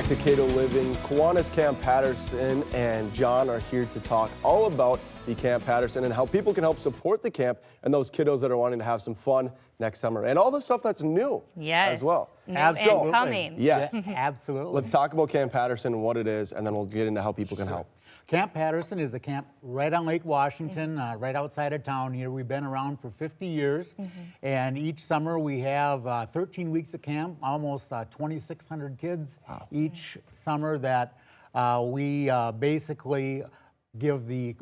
to Kato Living. Kiwanis Camp Patterson and John are here to talk all about the Camp Patterson and how people can help support the camp and those kiddos that are wanting to have some fun next summer and all the stuff that's new as well. Absolutely. And coming. Yes. Absolutely. Let's talk about Camp Patterson and what it is, and then we'll get into how people can help. Camp Patterson is a camp right on Lake Washington, right outside of town here. We've been around for 50 years, and each summer we have 13 weeks of camp, almost 2,600 kids each summer that we basically give the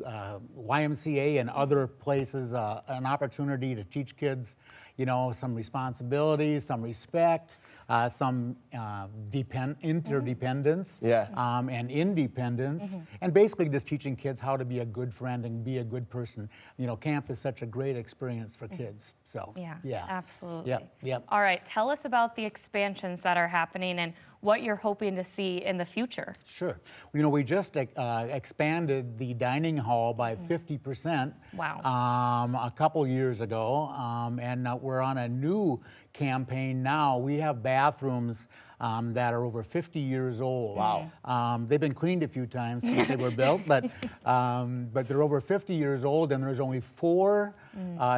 YMCA and other places an opportunity to teach kids, you know, some responsibilities, some respect, some interdependence and independence, and basically just teaching kids how to be a good friend and be a good person. You know, camp is such a great experience for kids. So yeah, absolutely. Yep. All right, tell us about the expansions that are happening and what you're hoping to see in the future. Sure. You know, we just expanded the dining hall by 50%. Wow. A couple years ago, and we're on a new campaign now. We have bathrooms that are over 50 years old. Wow. They've been cleaned a few times since they were built, but they're over 50 years old, and there's only 4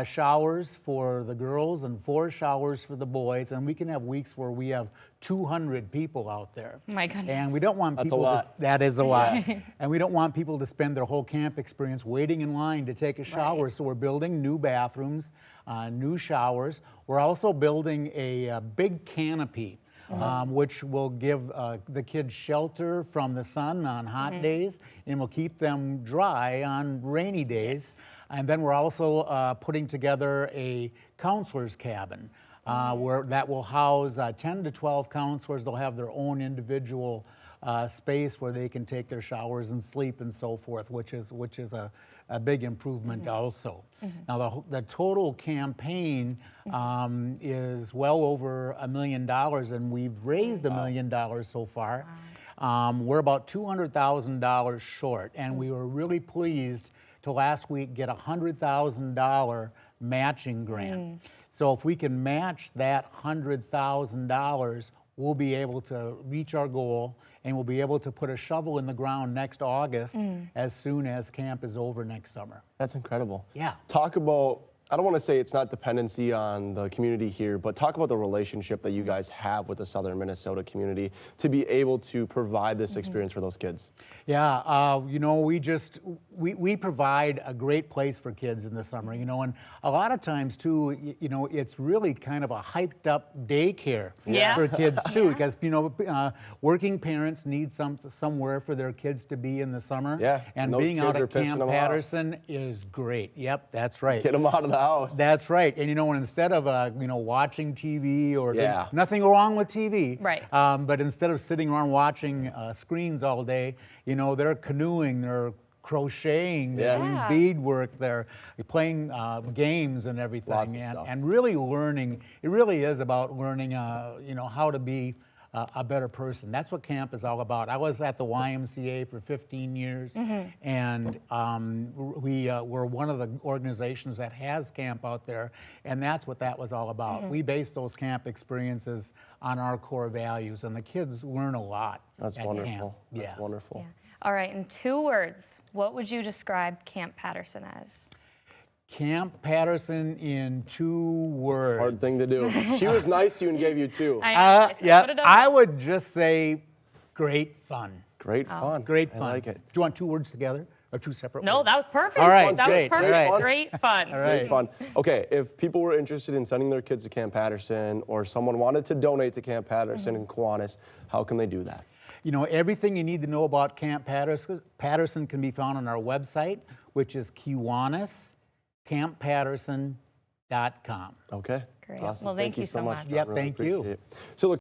showers for the girls and 4 showers for the boys, and we can have weeks where we have 200 people out there. My goodness. And we don't want people that is a lot. And we don't want people to spend their whole camp experience waiting in line to take a shower. So we're building new bathrooms, new showers. We're also building a big canopy, which will give the kids shelter from the sun on hot days and will keep them dry on rainy days. And then we're also putting together a counselor's cabin where that will house 10 to 12 counselors. They'll have their own individual space where they can take their showers and sleep and so forth, which is a big improvement also. Now the total campaign is well over $1 million, and we've raised $1 million so far. We're about $200,000 short, and we were really pleased to last week get a $100,000 matching grant. So if we can match that $100,000, we'll be able to reach our goal, and we'll be able to put a shovel in the ground next August as soon as camp is over next summer. That's incredible. Yeah. Talk about, I don't want to say it's not dependency on the community here, but talk about the relationship that you guys have with the Southern Minnesota community to be able to provide this experience for those kids. Yeah, you know, we provide a great place for kids in the summer, you know, and a lot of times too, you know, it's really kind of a hyped up daycare for kids too, because, you know, working parents need somewhere for their kids to be in the summer. And being out at Camp Patterson is great. Yep, that's right. Get them out of the house. That's right. And you know, instead of you know, watching TV or nothing wrong with TV, but instead of sitting around watching screens all day, you know, they're canoeing, they're crocheting, they're doing beadwork, they're playing games and everything, and really learning. It really is about learning, you know, how to be a better person. That's what camp is all about. I was at the YMCA for 15 years, and we're one of the organizations that has camp out there, and that's what that was all about. We base those camp experiences on our core values, and the kids learn a lot. That's wonderful. That's wonderful. All right, in 2 words, what would you describe Camp Patterson as? Camp Patterson in 2 words. Hard thing to do. She was nice to you and gave you 2. I would just say great fun. Great fun. Great fun. I like it. Do you want 2 words together or 2 separate words? No, that was perfect. All right, that was perfect. Right. Great fun. All right. Great fun. Okay, if people were interested in sending their kids to Camp Patterson, or someone wanted to donate to Camp Patterson in Kiwanis, how can they do that? You know, everything you need to know about Camp Patterson can be found on our website, which is KiwanisCampPatterson.com. Okay. Great. Awesome. Well, thank you so much. Yep, thank you. So look,